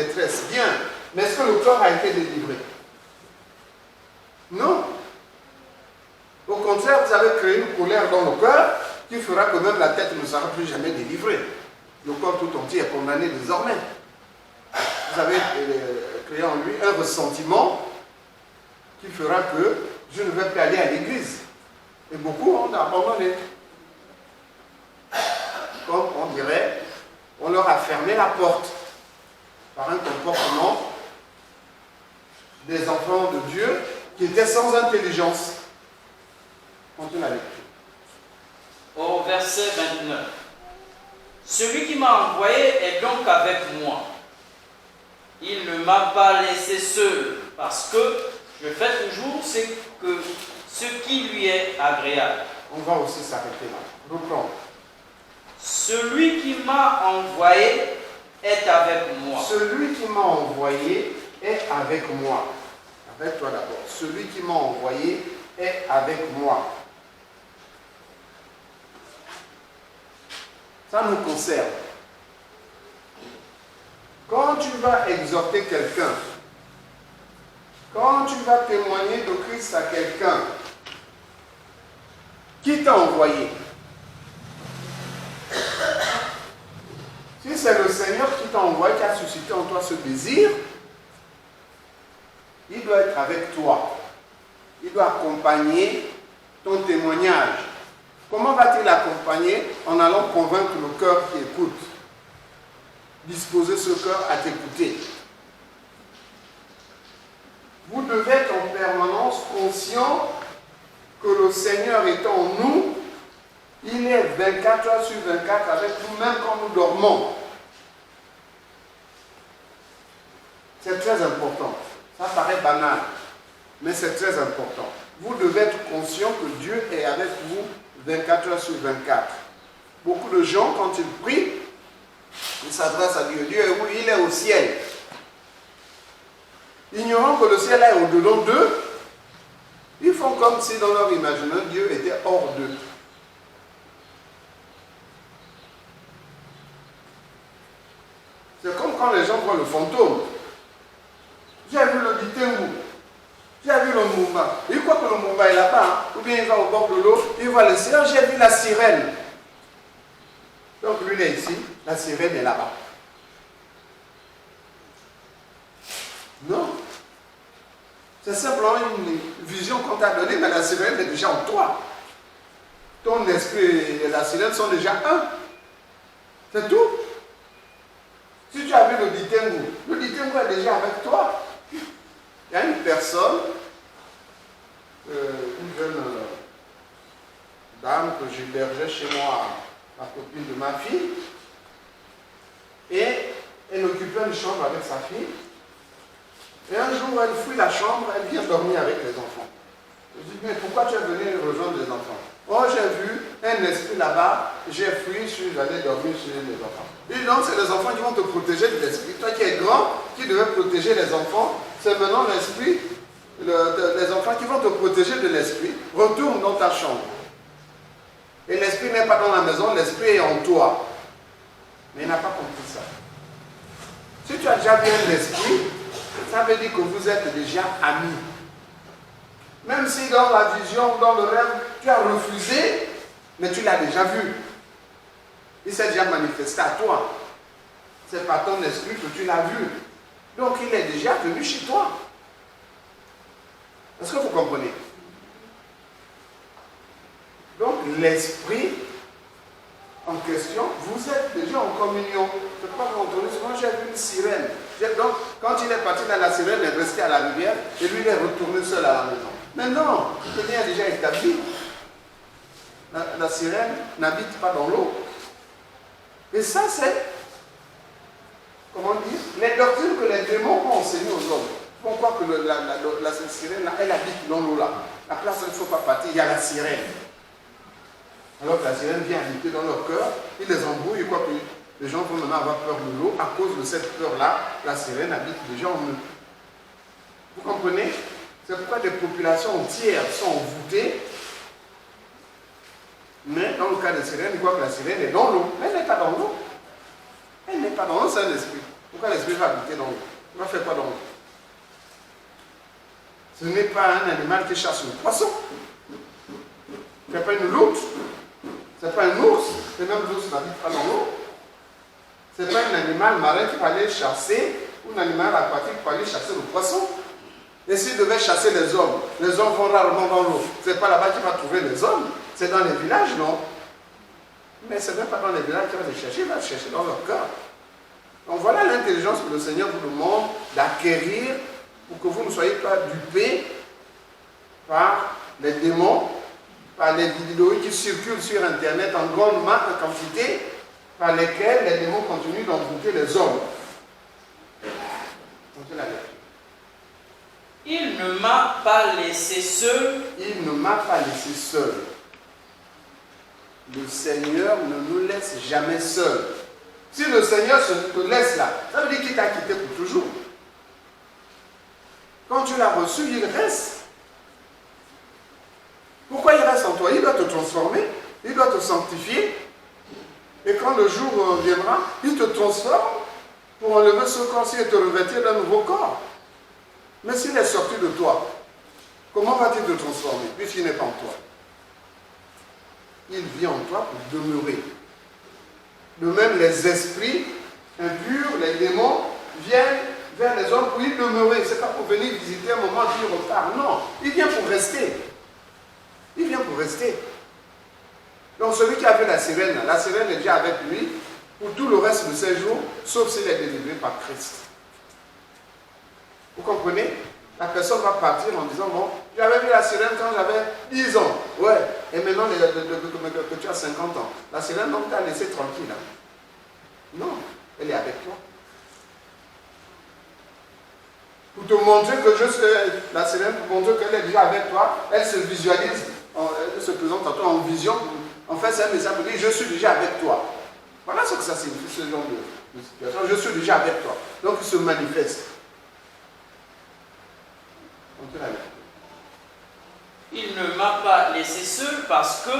détresse. Bien. Mais est-ce que le corps a été délivré? Non. Au contraire, vous avez créé une colère dans le cœur qui fera que même la tête ne sera plus jamais délivrée. Le corps tout entier est condamné désormais. Vous avez créé en lui un ressentiment qui fera que je ne vais plus aller à l'église. Et beaucoup ont abandonné. Comme on dirait, on leur a fermé la porte par un comportement des enfants de Dieu qui étaient sans intelligence. Continue la lecture. Au verset 29. Celui qui m'a envoyé est donc avec moi. Il ne m'a pas laissé seul, parce que je fais toujours ce qui lui est agréable. On va aussi s'arrêter là. Reprends. Celui qui m'a envoyé est avec moi. Celui qui m'a envoyé est avec moi. Avec toi d'abord. Celui qui m'a envoyé est avec moi. Ça nous concerne. Quand tu vas exhorter quelqu'un, quand tu vas témoigner de Christ à quelqu'un, qui t'a envoyé? Si c'est le Seigneur qui t'a envoyé, qui a suscité en toi ce désir, il doit être avec toi. Il doit accompagner ton témoignage. Comment va-t-il accompagner? En allant convaincre le cœur qui écoute. Disposer ce cœur à t'écouter. Vous devez être en permanence conscient que le Seigneur est en nous. Il est 24 heures sur 24 avec nous, même quand nous dormons. C'est très important. Ça paraît banal, mais c'est très important. Vous devez être conscient que Dieu est avec vous 24 heures sur 24. Beaucoup de gens, quand ils prient, ils s'adressent à Dieu. Dieu est où? Il est au ciel. Ignorant que le ciel est au-dedans d'eux, ils font comme si dans leur imaginaire, Dieu était hors d'eux. C'est comme quand les gens voient le fantôme. J'ai vu le Bitengu. J'ai vu le Mumba. Il croit que le Mumba est là-bas. Hein? Ou bien il va au bord de l'eau, il voit le ciel. J'ai vu la sirène. Donc lui il est ici, la sirène est là-bas. Non. C'est simplement une vision qu'on t'a donnée, mais la sirène est déjà en toi. Ton esprit et la sirène sont déjà un. C'est tout. Si tu as vu le Bitengu est déjà avec toi. Il y a une personne, une jeune dame que j'hébergeais chez moi, la copine de ma fille, et elle occupait une chambre avec sa fille. Et un jour, elle fouille la chambre, elle vient dormir avec les enfants. Je dis, mais pourquoi tu es venu rejoindre les enfants? Oh, j'ai vu un esprit là-bas, j'ai fui, je suis allé dormir chez les enfants. Et donc, c'est les enfants qui vont te protéger de l'esprit. Toi qui es grand, qui devais protéger les enfants, c'est maintenant l'esprit, les enfants qui vont te protéger de l'esprit. Retourne dans ta chambre. Et l'esprit n'est pas dans la maison, l'esprit est en toi. Mais il n'a pas compris ça. Si tu as déjà vu un esprit, ça veut dire que vous êtes déjà amis. Même si dans la vision, dans le rêve, tu as refusé, mais tu l'as déjà vu. Il s'est déjà manifesté à toi. C'est par ton esprit que tu l'as vu. Donc il est déjà venu chez toi. Est-ce que vous comprenez? Donc l'esprit en question, vous êtes déjà en communion. Je ne peux pas vous entendre. Moi j'ai vu une sirène. Donc quand il est parti dans la sirène, il est resté à la rivière et lui il est retourné seul à la maison. Mais non, le lien est déjà établi. La sirène n'habite pas dans l'eau. Et ça c'est, comment dire, les doctrines que les démons ont enseignées aux hommes. On croit que la sirène, là, elle habite dans l'eau là. La place où il ne faut pas partir, il y a la sirène. Alors que la sirène vient habiter dans leur cœur, il les embrouille, ils croient que les gens vont maintenant avoir peur de l'eau. À cause de cette peur-là, la sirène habite déjà en eux. Vous comprenez? C'est pourquoi des populations entières sont envoûtées. Mais dans le cas de sirène, ils croient que la sirène est dans l'eau. Mais elle n'est pas dans l'eau. Elle n'est pas dans l'eau, c'est un esprit. Pourquoi l'esprit va habiter dans l'eau? Il va faire quoi dans l'eau? Ce n'est pas un animal qui chasse le poisson. Ce n'est pas une loutre. Ce n'est pas un ours. Et même l'ours n'habite pas dans l'eau. Ce n'est pas un animal marin qui va aller chasser, ou un animal aquatique qui va aller chasser le poisson. Et s'il devait chasser les hommes vont rarement dans l'eau. Ce n'est pas là-bas qu'il va trouver les hommes. C'est dans les villages, non? Mais ce n'est pas dans les villages qu'il va les chercher, il va les chercher dans leur cœur. Donc voilà l'intelligence que le Seigneur vous demande d'acquérir pour que vous ne soyez pas dupés par les démons, par les vidéos qui circulent sur Internet en grande quantité, par lesquelles les démons continuent d'envoûter les hommes. Il ne m'a pas laissé seul. Il ne m'a pas laissé seul. Le Seigneur ne nous laisse jamais seuls. Si le Seigneur te laisse là, ça veut dire qu'il t'a quitté pour toujours. Quand tu l'as reçu, il reste. Pourquoi il reste en toi? Il doit te transformer, il doit te sanctifier. Et quand le jour viendra, il te transforme pour enlever ce corps-ci et te revêtir d'un nouveau corps. Mais s'il est sorti de toi, comment va-t-il te transformer puisqu'il n'est pas en toi? Il vit en toi pour demeurer. De même, les esprits impurs, les démons, viennent vers les hommes pour y demeurer. Ce n'est pas pour venir visiter un moment puis il repart. Non, il vient pour rester. Il vient pour rester. Donc celui qui a vu la sirène est déjà avec lui pour tout le reste de ses jours, sauf s'il est délivré par Christ. Vous comprenez? La personne va partir en disant, bon, j'avais vu la sirène quand j'avais 10 ans. Ouais, et maintenant que tu as 50 ans. La sirène, donc, t'a laissé tranquille. Hein? Non, elle est avec toi. Pour te montrer que la sirène, pour montrer qu'elle est déjà avec toi, elle se visualise, elle se présente à toi en vision. En fait, c'est un message pour dire, je suis déjà avec toi. Voilà ce que ça signifie, ce genre de situation. Je suis déjà avec toi. Donc, il se manifeste. Il ne m'a pas laissé seul parce que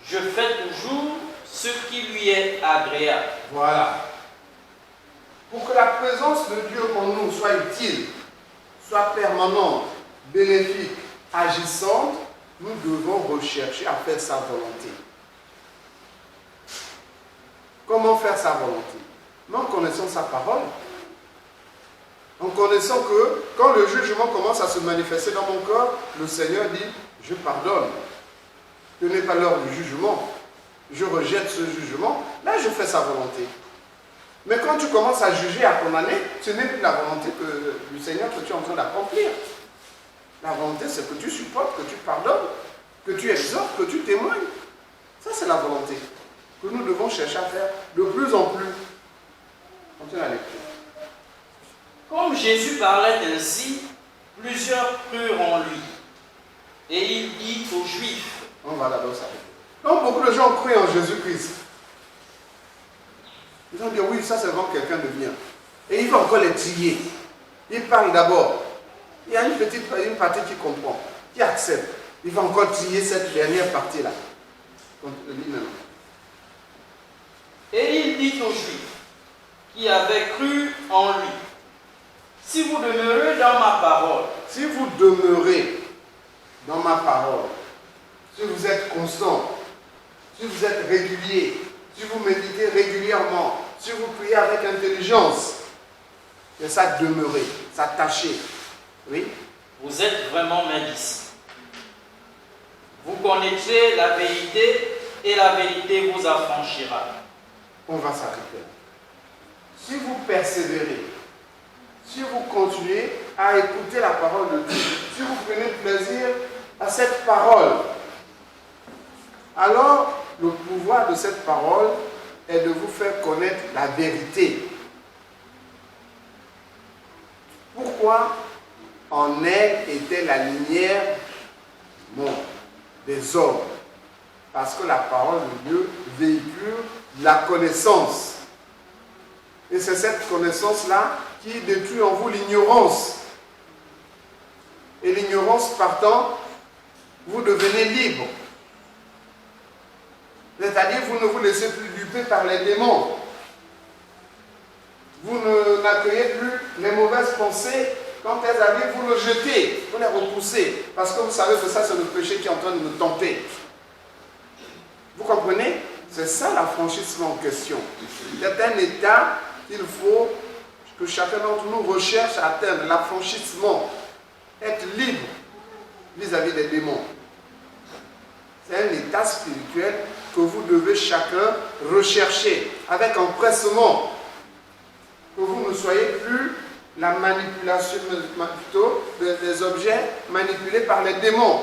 je fais toujours ce qui lui est agréable. Voilà. Pour que la présence de Dieu en nous soit utile, soit permanente, bénéfique, agissante, nous devons rechercher à faire sa volonté. Comment faire sa volonté? Mais en connaissant sa parole. En connaissant que quand le jugement commence à se manifester dans mon corps, le Seigneur dit, je pardonne. Ce n'est pas l'heure du jugement. Je rejette ce jugement. Là, je fais sa volonté. Mais quand tu commences à juger à ton année, ce n'est plus la volonté du Seigneur que tu es en train d'accomplir. La volonté, c'est que tu supportes, que tu pardonnes, que tu exhortes, que tu témoignes. Ça, c'est la volonté que nous devons chercher à faire de plus en plus. Continue la lecture. Comme Jésus parlait ainsi, plusieurs crurent en lui. Et il dit aux Juifs. On va d'abord s'arrêter. Donc beaucoup de gens croient en Jésus-Christ. Ils vont dire oui, ça c'est vraiment quelqu'un de bien. Et il va encore les tiller. Il parle d'abord. Il y a une partie qui comprend, qui accepte. Il va encore tiller cette dernière partie-là. Et il dit aux Juifs qui avaient cru en lui. Si vous demeurez dans ma parole. Si vous demeurez dans ma parole, si vous êtes constant, si vous êtes régulier, si vous méditez régulièrement, si vous priez avec intelligence, c'est ça demeurer, s'attacher. Oui? Vous êtes vraiment mes disciples. Vous connaîtrez la vérité et la vérité vous affranchira. On va s'arrêter. Si vous persévérez, si vous continuez à écouter la parole de Dieu, si vous prenez plaisir à cette parole, alors le pouvoir de cette parole est de vous faire connaître la vérité. Pourquoi? En elle était la lumière du monde, des hommes. Parce que la parole de Dieu véhicule la connaissance. Et c'est cette connaissance-là qui détruit en vous l'ignorance. Et l'ignorance partant, vous devenez libre. C'est-à-dire vous ne vous laissez plus duper par les démons. Vous n'accueillez plus les mauvaises pensées. Quand elles arrivent, vous les jetez, vous les repoussez. Parce que vous savez que ça, c'est le péché qui est en train de nous tenter. Vous comprenez? C'est ça l'affranchissement en question. C'est un état qu'il faut que chacun d'entre nous recherche à atteindre. L'affranchissement. Être libre vis-à-vis des démons. C'est un état spirituel que vous devez chacun rechercher avec empressement. Que vous ne soyez plus la manipulation plutôt des objets manipulés par les démons.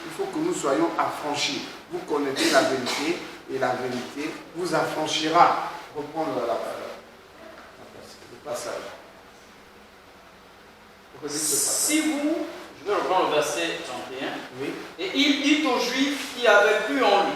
Il faut que nous soyons affranchis. Vous connaissez la vérité et la vérité vous affranchira. Reprendre le passage. Si vous, je vais reprendre le verset 31, oui. et il dit aux Juifs qui avaient cru en lui,